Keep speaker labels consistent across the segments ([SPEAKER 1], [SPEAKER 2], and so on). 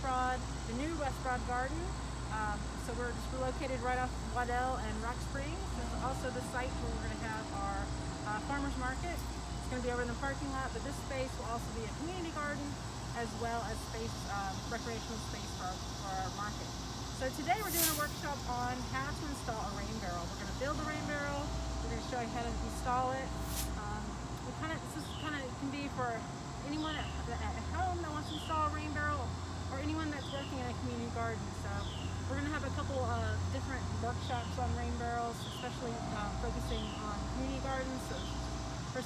[SPEAKER 1] Broad, the new West Broad Garden. So we're just located right off Waddell and Rock Springs. This is also the site where we're going to have our farmers market. It's going to be over in the parking lot, but this space will also be a community garden as well as space, recreational space for our market. So today we're doing a workshop on how to install a rain barrel. We're going to build a rain barrel. We're going to show you how to install it. This can be for anyone at home that wants to install a rain barrel, or anyone that's working in a community garden. So we're going to have a couple different workshops on rain barrels, especially focusing on community gardens. So for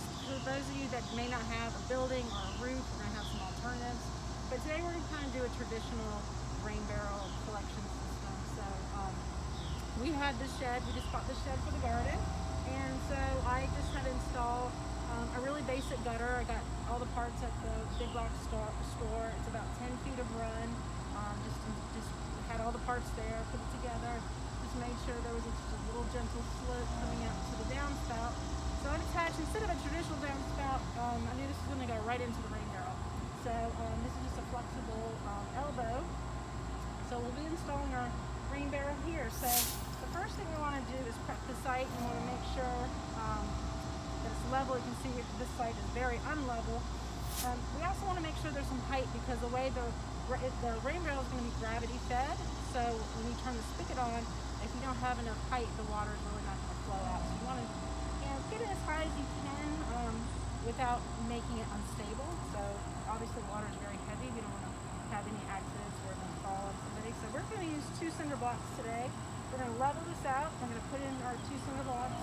[SPEAKER 1] those of you that may not have a building or a roof, we're going to have some alternatives. But today we're going to kind of do a traditional rain barrel collection system. So we had this shed, we just bought this shed for the garden, and so I just had to install a really basic gutter. I got all the parts at the Big Rock store. It's about 10 feet of run. Just had all the parts there, put it together. Just made sure there was just a little gentle slope coming out to the downspout. So I attached, instead of a traditional downspout, I knew this was going to go right into the rain barrel. So this is just a flexible elbow. So we'll be installing our rain barrel here. So the first thing we want to do is prep the site. We want to make sure that it's level. You can see this site is very unlevel. We also want to make sure there's some height, because the way the rain barrel is going to be gravity fed. So when you turn the spigot on, if you don't have enough height, the water is really not going to flow out. So you want to get it as high as you can without making it unstable. So obviously water is very heavy. We don't want to have any accidents where it will fall on somebody. So we're going to use 2 cinder blocks today. We're going to level this out. We're going to put in our 2 cinder blocks,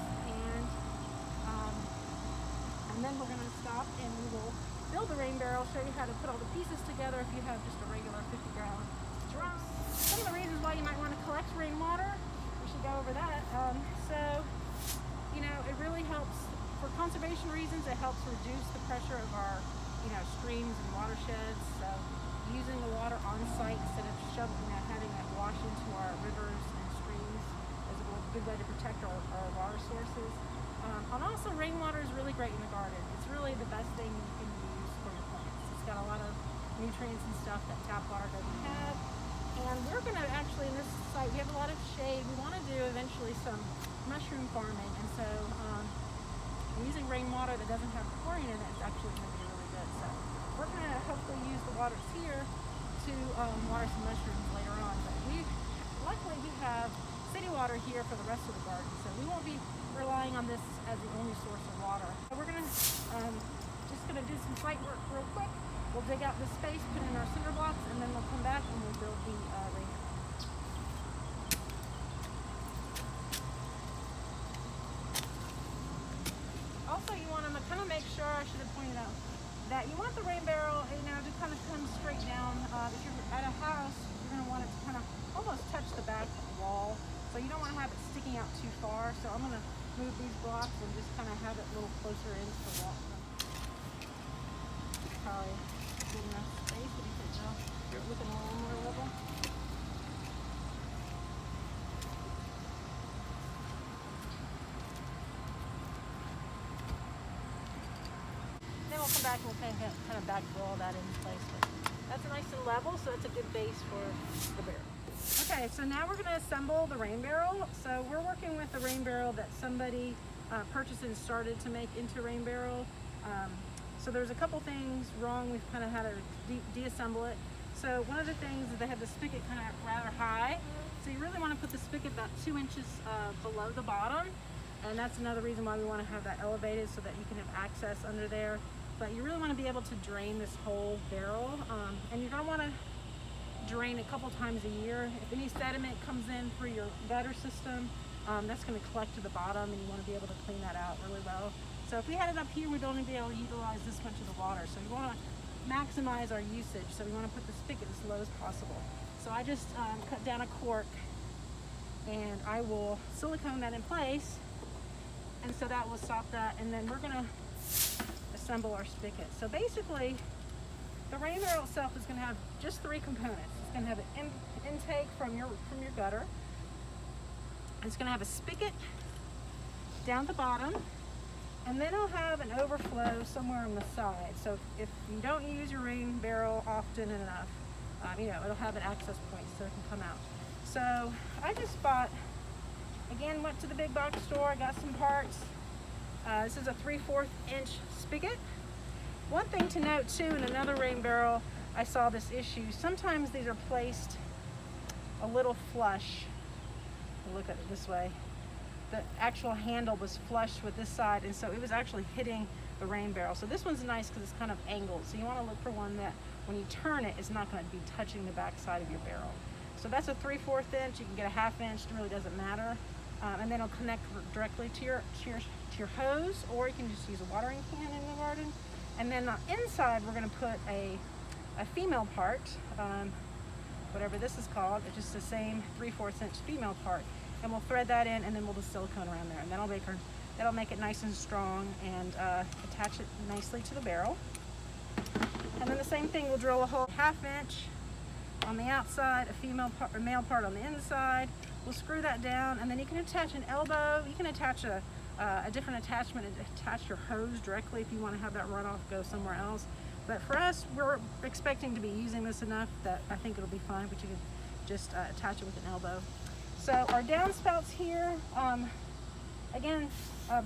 [SPEAKER 1] and then we're going to stop and we will build the rain barrel, show you how to put all the pieces together if you have just a regular 50-gallon drum. Some of the reasons why you might want to collect rainwater, we should go over that. So, you know, it really helps for conservation reasons. It helps reduce the pressure of our, streams and watersheds. So using the water on site instead of having that wash into our rivers and streams is a good way to protect our water sources. And also rainwater is really great in the garden. It's really the best thing you can use for your plants. It's got a lot of nutrients and stuff that tap water doesn't have. And we're going to actually, in this site, we have a lot of shade. We want to do eventually some mushroom farming. And so using rainwater that doesn't have chlorine in it is actually going to be really good. So we're going to hopefully use the waters here to water some mushrooms later on. But luckily we have city water here for the rest of the garden. So we won't be relying on this as the only source of water. So we're gonna just gonna do some site work real quick. We'll dig out this space, put in our cinder blocks, and then we'll come back and we'll build the rain barrel. Also, you want to kind of make sure, I should have pointed out, that you want the rain barrel, to kind of come straight down. If you're at a house, you're gonna want it to kind of almost touch the back wall. So you don't want to have it sticking out too far. So I'm going to move these blocks and just kind of have it a little closer into the wall. Probably good enough space. What do you think, Joe? Yep. Looking a little more level. Then we'll come back and we'll kind of backfill all that into place. But that's nice and level, so it's a good base for the barrel. Okay, so now we're going to assemble the rain barrel. So we're working with a rain barrel that somebody purchased and started to make into a rain barrel. So there's a couple things wrong. We've kind of had to deassemble it. So one of the things is they have the spigot kind of rather high. So you really want to put the spigot about 2 inches below the bottom. And that's another reason why we want to have that elevated, so that you can have access under there. But you really want to be able to drain this whole barrel. And you're going to want to drain a couple times a year. If any sediment comes in through your gutter system, that's going to collect to the bottom, and you want to be able to clean that out really well. So if we had it up here, we'd only be able to utilize this much of the water. So we want to maximize our usage. So we want to put the spigot as low as possible. So I just cut down a cork, and I will silicone that in place, and so that will stop that. And then we're going to assemble our spigot. So basically, the rain barrel itself is going to have just 3 components. It's going to have an intake from your gutter. It's going to have a spigot down the bottom, and then it'll have an overflow somewhere on the side. So if you don't use your rain barrel often enough, you know, it'll have an access point so it can come out. So I just bought, again, went to the big box store, I got some parts. This is a 3/4 inch spigot. One thing to note too, in another rain barrel, I saw this issue. Sometimes these are placed a little flush. Look at it this way. The actual handle was flush with this side, and so it was actually hitting the rain barrel. So this one's nice because it's kind of angled. So you want to look for one that when you turn it, it's not going to be touching the back side of your barrel. So that's a 3/4 inch. You can get a 1/2 inch. It really doesn't matter. And then it'll connect directly to your hose, or you can just use a watering can in the garden. And then on the inside, we're going to put a female part, whatever this is called. It's just the same 3/4 inch female part. And we'll thread that in, and then we'll just silicone around there, and that'll make it nice and strong and attach it nicely to the barrel. And then the same thing, we'll drill a hole 1/2 inch on the outside, a male part on the inside. We'll screw that down, and then you can attach an elbow. You can attach a different attachment and attach your hose directly if you want to have that runoff go somewhere else. But for us, we're expecting to be using this enough that I think it'll be fine, but you can just attach it with an elbow. So our downspouts here, again,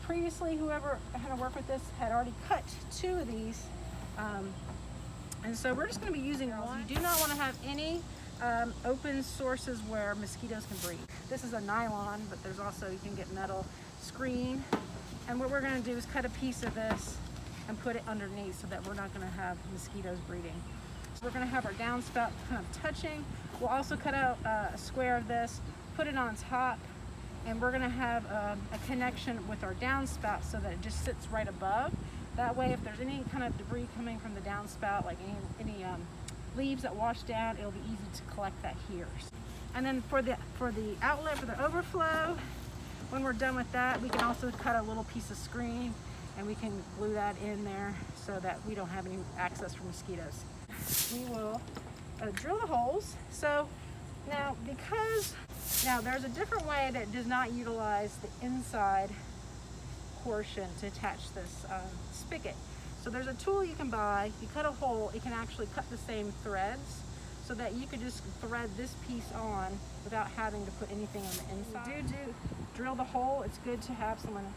[SPEAKER 1] previously whoever had to work with this had already cut 2 of these. And so we're just going to be using one. You do not want to have any open sources where mosquitoes can breed. This is a nylon, but there's also, you can get metal screen. And what we're going to do is cut a piece of this and put it underneath so that we're not going to have mosquitoes breeding. So we're going to have our downspout kind of touching. We'll also cut out a square of this, put it on top, and we're going to have a connection with our downspout so that it just sits right above. That way, if there's any kind of debris coming from the downspout, like any leaves that wash down, it'll be easy to collect that here. And then for the outlet, for the overflow, when we're done with that, we can also cut a little piece of screen and we can glue that in there so that we don't have any access for mosquitoes. We will drill the holes. So now, there's a different way that does not utilize the inside portion to attach this spigot. So there's a tool you can buy. You cut a hole, it can actually cut the same threads so that you could just thread this piece on without having to put anything on the inside. When you do drill the hole, it's good to have someone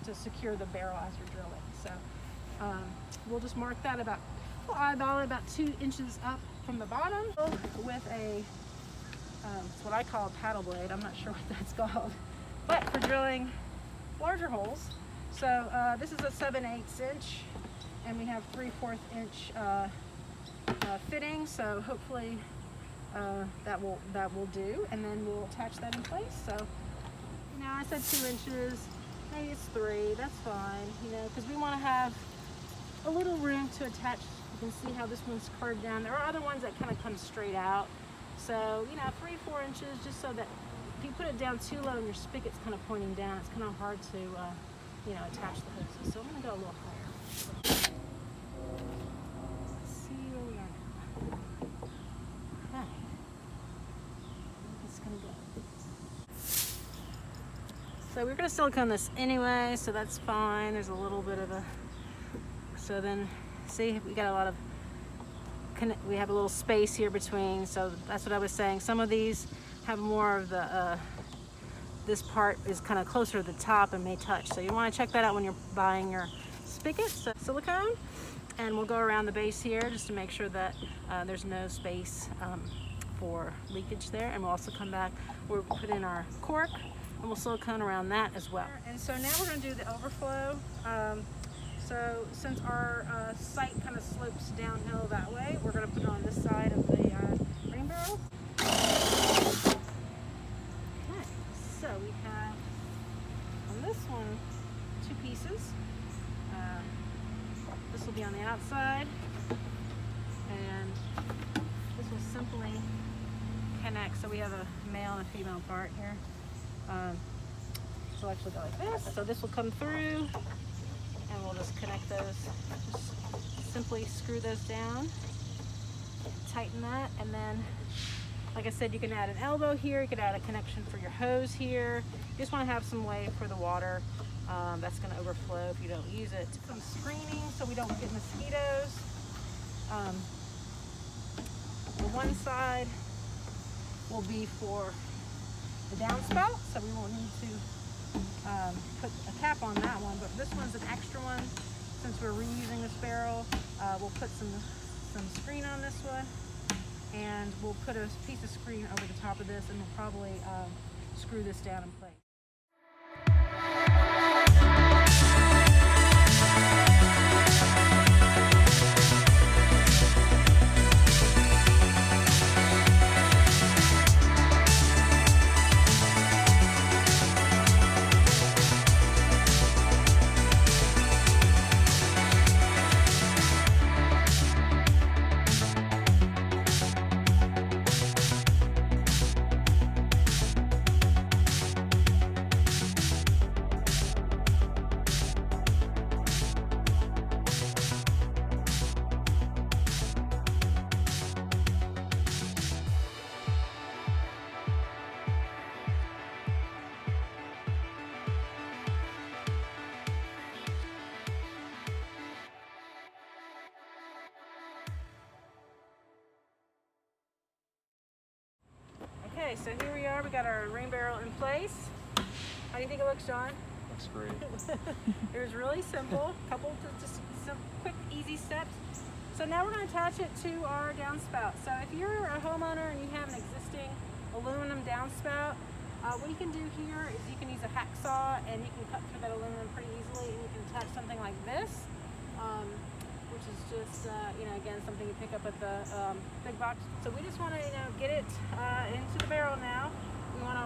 [SPEAKER 1] to secure the barrel as you're drilling. So we'll just mark that we'll eyeball it about 2 inches up from the bottom with it's what I call a paddle blade. I'm not sure what that's called, but for drilling larger holes. So this is a 7/8 inch, and we have 3/4 inch fitting. So hopefully that will do, and then we'll attach that in place. So I said 2 inches, maybe it's 3. That's fine, because we want to have a little room to attach. You can see how this one's curved down. There are other ones that kind of come straight out. So 3-4 inches, just so that if you put it down too low and your spigot's kind of pointing down, it's kind of hard to attach the hoses. So I'm going to go a little higher. Let's see where we are now. Okay. It's going to go. So we're going to silicone this anyway, so that's fine. There's a little bit of so then see, we got a lot of, we have a little space here between, so that's what I was saying. Some of these have more of the, this part is kind of closer to the top and may touch. So you want to check that out when you're buying your spigots. So silicone, and we'll go around the base here just to make sure that there's no space for leakage there. And we'll also come back, we'll put in our cork, and we'll silicone around that as well. And so now we're going to do the overflow. So since our site kind of slopes downhill that way, we're going to put it on this side of the rain barrel. Okay, so we have on this one 2 pieces. This will be on the outside, and this will simply connect. So we have a male and a female part here. This will actually go like this. So this will come through, and we'll just connect those. Just simply screw those down, tighten that, and then, like I said, you can add an elbow here, you can add a connection for your hose here. You just want to have some way for the water that's going to overflow if you don't use it. Some screening so we don't get mosquitoes. The one side will be for the downspout, so we won't need to put a cap on that one, but this one's an extra one. Since we're reusing this barrel, we'll put some screen on this one, and we'll put a piece of screen over the top of this, and we'll probably screw this down in place. Okay, so here we are. We got our rain barrel in place. How do you think it looks, John?
[SPEAKER 2] Looks great.
[SPEAKER 1] It was really simple. Couple of just some quick, easy steps. So now we're going to attach it to our downspout. So if you're a homeowner and you have an existing aluminum downspout, what you can do here is you can use a hacksaw and you can cut through that aluminum pretty easily, and you can attach something like this, which is just, again, something you pick up at the big box. So we just want to, get it into the barrel now. We want to,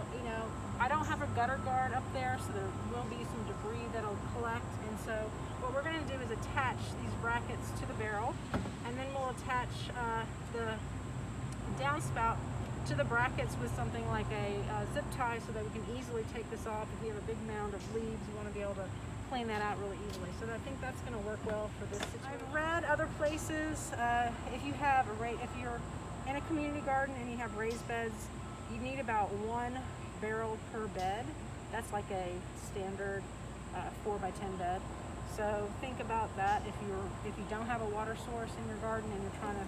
[SPEAKER 1] I don't have a gutter guard up there, so there will be some debris that'll collect. And so what we're going to do is attach these brackets to the barrel, and then we'll attach the downspout to the brackets with something like a zip tie, so that we can easily take this off. If we have a big mound of leaves, we want to be able to clean that out really easily. So I think that's going to work well for this situation. I've read other places, if you're in a community garden and you have raised beds, you need about 1 barrel per bed. That's like a standard 4x10 bed. So think about that if you don't have a water source in your garden and you're trying to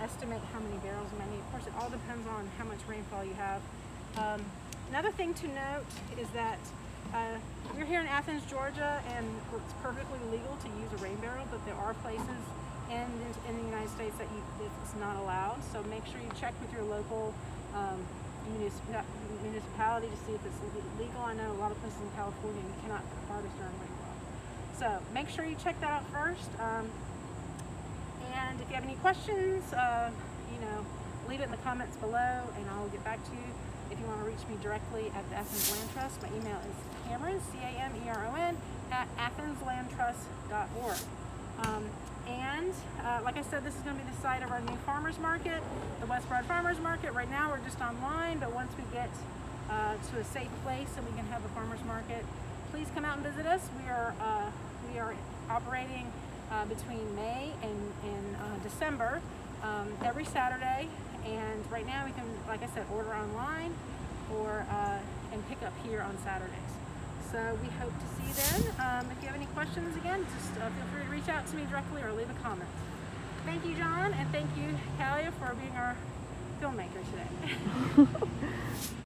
[SPEAKER 1] estimate how many barrels you might need. Of course, it all depends on how much rainfall you have. Another thing to note is that you're here in Athens, Georgia, and it's perfectly legal to use a rain barrel, but there are places in the United States that it's not allowed. So make sure you check with your local municipality to see if it's legal. I know a lot of places in California you cannot harvest during rainfall. So make sure you check that out first. And if you have any questions, leave it in the comments below, and I'll get back to you. If you want to reach me directly at the Athens Land Trust, my email is Cameron, C-A-M-E-R-O-N, @athenslandtrust.org. Like I said, this is going to be the site of our new farmers market, the West Broad Farmers Market. Right now we're just online, but once we get to a safe place and we can have a farmers market, please come out and visit us. We are operating between May and December every Saturday, and right now we can, like I said, order online or and pick up here on Saturdays. So we hope to see you then. If you have any questions, again, just feel free to reach out to me directly or leave a comment. Thank you, John, and thank you, Kalia, for being our filmmaker today.